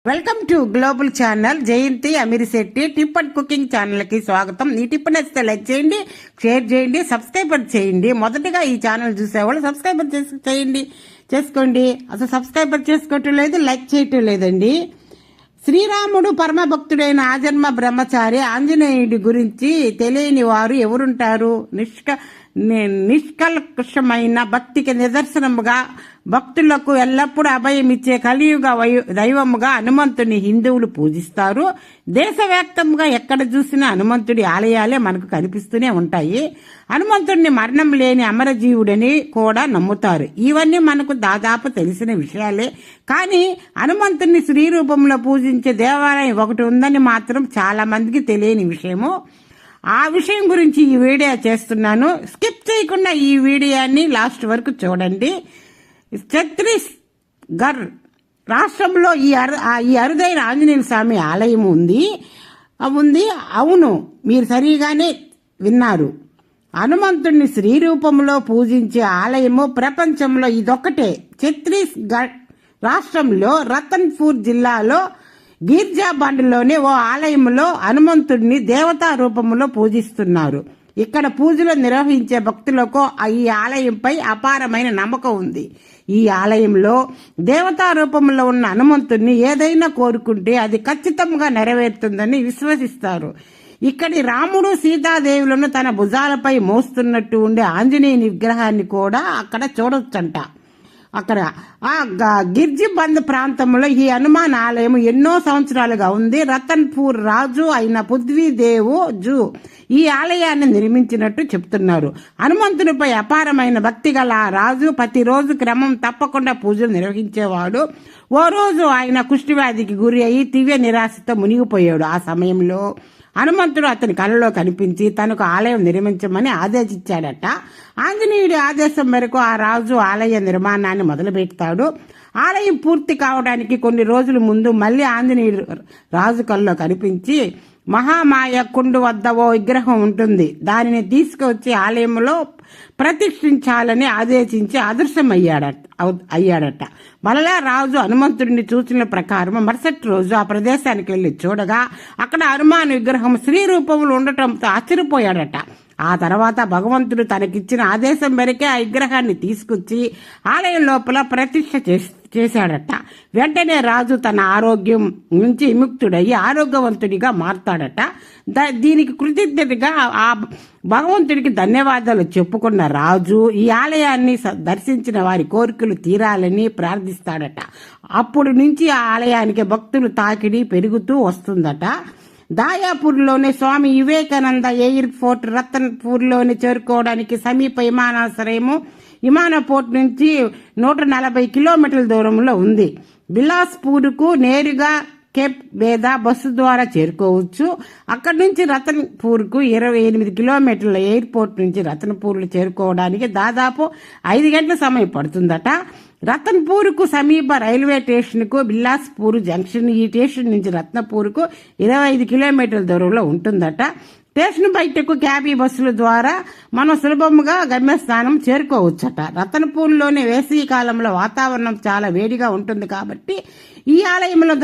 Welcome to global channel. Jayanthi Amirisetti tip and cooking channel కి స్వాగతం. ఈ టిప్ నచ్చితే లైక్ చేయండి, షేర్ చేయండి, సబ్స్క్రైబ్ చేయండి. మొదటగా ఈ ఛానల్ చూసేవాళ్ళు సబ్స్క్రైబ్ చేసుకోండి. అసలు సబ్స్క్రైబ్ చేసుకోవటం లేదు, లైక్ చేయటం లేదండి. శ్రీరాముడు పరమభక్తుడైన ఆజన్మ బ్రహ్మచారి ఆంజనేయుడి గురించి తెలియని వారు ఎవరుంటారు? నిష్కల్కషమైన భక్తికి నిదర్శనముగా, భక్తులకు ఎల్లప్పుడూ అభయమిచ్చే కలియుగ దైవముగా హనుమంతుని హిందువులు పూజిస్తారు. దేశవ్యాప్తంగా ఎక్కడ చూసినా హనుమంతుడి ఆలయాలే మనకు కనిపిస్తూనే ఉంటాయి. హనుమంతుడిని మరణం లేని అమరజీవుడని కూడా నమ్ముతారు. ఇవన్నీ మనకు దాదాపు తెలిసిన విషయాలే. కానీ హనుమంతుడిని శ్రీ రూపంలో పూజించే దేవాలయం ఒకటి ఉందని మాత్రం చాలా మందికి తెలియని విషయము. ఆ విషయం గురించి ఈ వీడియో చేస్తున్నాను. స్కిప్ చేయకుండా ఈ వీడియోని లాస్ట్ వరకు చూడండి. ఛత్తీస్గఢ్ రాష్ట్రంలో ఈ అరుదైన ఆంజనేయ స్వామి ఆలయం ఉంది. అవును, మీరు సరిగానే విన్నారు. హనుమంతుడిని శ్రీ రూపంలో పూజించే ఆలయము ప్రపంచంలో ఇదొక్కటే. ఛత్తీస్గఢ్ రాష్ట్రంలో రతన్పూర్ జిల్లాలో గిర్జాబండ్లోని ఓ ఆలయంలో హనుమంతుడిని దేవతా రూపంలో పూజిస్తున్నారు. ఇక్కడ పూజలు నిర్వహించే భక్తులకు ఈ ఆలయంపై అపారమైన నమ్మకం ఉంది. ఈ ఆలయంలో దేవతా రూపంలో ఉన్న హనుమంతుడిని ఏదైనా కోరుకుంటే అది ఖచ్చితంగా నెరవేరుతుందని విశ్వసిస్తారు. ఇక్కడి రాముడు సీతాదేవులను తన భుజాలపై మోస్తున్నట్టు ఉండే ఆంజనేయుని విగ్రహాన్ని కూడా అక్కడ చూడొచ్చంట. అక్కడ ఆ గిర్జిబంద్ ప్రాంతంలో ఈ హనుమాన్ ఆలయం ఎన్నో సంవత్సరాలుగా ఉంది. రతన్పూర్ రాజు అయిన పృథ్వీదేవు జూ ఈ ఆలయాన్ని నిర్మించినట్టు చెప్తున్నారు. హనుమంతునిపై అపారమైన భక్తి గల ఆ రాజు ప్రతిరోజు క్రమం తప్పకుండా పూజలు నిర్వహించేవాడు. ఓ రోజు ఆయన కుష్ఠవ్యాధికి గురి అయి తీవ్ర నిరాశతో మునిగిపోయాడు. ఆ సమయంలో హనుమంతుడు అతని కలలో కనిపించి తనకు ఆలయం నిర్మించమని ఆదేశించాడట. ఆంజనేయుడి ఆదేశం మేరకు ఆ రాజు ఆలయ నిర్మాణాన్ని మొదలుపెడతాడు. ఆలయం పూర్తి కావడానికి కొన్ని రోజుల ముందు మళ్ళీ ఆంజనేయుడు రాజు కలలో కనిపించి, మహామాయ కుండు వద్ద ఓ విగ్రహం ఉంటుంది, దానిని తీసుకువచ్చి ఆలయంలో ప్రతిష్ఠించాలని ఆదేశించి అయ్యాడట. మరలా రాజు హనుమంతుడిని సూచనల ప్రకారం మరుసటి రోజు ఆ ప్రదేశానికి వెళ్లి చూడగా అక్కడ హనుమాన్ విగ్రహం శ్రీ రూపంలో ఉండటంతో ఆశ్చర్యపోయాడట. ఆ తర్వాత భగవంతుడు తనకిచ్చిన ఆదేశం మేరకే ఆ విగ్రహాన్ని తీసుకొచ్చి ఆలయం లోపల ప్రతిష్ఠ చేశాడట. వెంటనే రాజు తన ఆరోగ్యం నుంచి విముక్తుడయ్యి ఆరోగ్యవంతుడిగా మారతాడట. దీనికి కృతజ్ఞతగా ఆ భగవంతుడికి ధన్యవాదాలు చెప్పుకున్న రాజు ఈ ఆలయాన్ని దర్శించిన వారి కోరికలు తీరాలని ప్రార్థిస్తాడట. అప్పుడు నుంచి ఆ ఆలయానికి భక్తులు తాకిడి పెరుగుతూ వస్తుందట. దాయాపూర్లోని స్వామి వివేకానంద ఎయిర్పోర్ట్ రతన్పూర్లోని చేరుకోవడానికి సమీప విమానాశ్రయము విమానపోర్ట్ నుంచి 140 కిలోమీటర్ల దూరంలో ఉంది. బిలాస్పూర్కు నేరుగా కేప్ వేదా బస్సు ద్వారా చేరుకోవచ్చు. అక్కడి నుంచి రతన్పూర్కు 28 కిలోమీటర్ల ఎయిర్పోర్ట్ నుంచి రతన్పూర్లు చేరుకోవడానికి దాదాపు 5 గంటల సమయం పడుతుందట. రతన్పూర్కు సమీప రైల్వే స్టేషన్కు బిలాస్పూర్ జంక్షన్. ఈ స్టేషన్ నుంచి రత్నపూర్కు 25 కిలోమీటర్ల దూరంలో ఉంటుందట. స్టేషన్ బయటకు క్యాబీ బస్సుల ద్వారా మనం సులభంగా గమ్యస్థానం చేరుకోవచ్చట. రతన్పూర్లోని వేసవి కాలంలో వాతావరణం చాలా వేడిగా ఉంటుంది కాబట్టి ఈ ఆలయంలో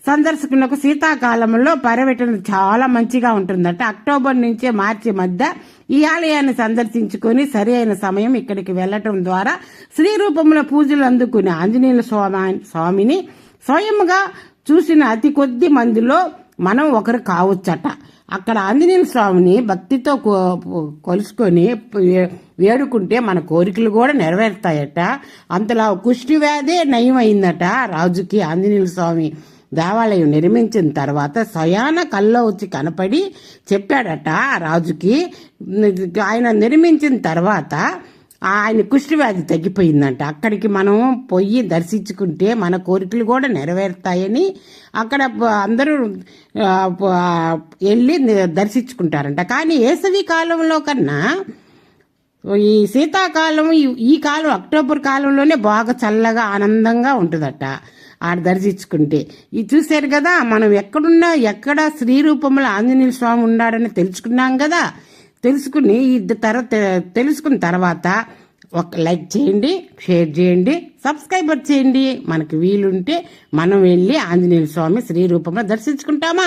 సందర్శకులకు శీతాకాలంలో పర్యటన చాలా మంచిగా ఉంటుందట. అక్టోబర్ నుంచి మార్చి మధ్య ఈ ఆలయాన్ని సందర్శించుకుని సరి అయిన సమయం ఇక్కడికి వెళ్లటం ద్వారా శ్రీ రూపంలో పూజలు అందుకునే ఆంజనేయుల స్వామిని స్వయంగా చూసిన అతి కొద్ది మందిలో మనం ఒకరు కావచ్చట. అక్కడ ఆంజనేయ స్వామిని భక్తితో కొలుసుకొని వేడుకుంటే మన కోరికలు కూడా నెరవేరుతాయట. అంతలా కుష్టి వ్యాధే నయమైందట రాజుకి. ఆంజనేయ స్వామి దేవాలయం నిర్మించిన తర్వాత స్వయాన కల్లో వచ్చి కనపడి చెప్పాడట రాజుకి. ఆయన నిర్మించిన తర్వాత ఆయన కుష్ఠవ్యాధి తగ్గిపోయిందంట. అక్కడికి మనం పోయి దర్శించుకుంటే మన కోరికలు కూడా నెరవేరుతాయని అక్కడ అందరూ వెళ్ళి దర్శించుకుంటారంట. కానీ వేసవి కాలంలో కన్నా ఈ శీతాకాలం ఈ కాలం అక్టోబర్ కాలంలోనే బాగా చల్లగా ఆనందంగా ఉంటుందట ఆడ దర్శించుకుంటే. ఇది చూశారు కదా, మనం ఎక్కడ శ్రీ రూపంలో ఆంజనేయ స్వామి ఉన్నాడని తెలుసుకున్నాం కదా. తెలుసుకున్న తర్వాత ఒక లైక్ చేయండి, షేర్ చేయండి, సబ్స్క్రైబర్ చేయండి. మనకి వీలుంటే మనం వెళ్ళి ఆంజనేయ స్వామి శ్రీ రూపంలో దర్శించుకుంటామా.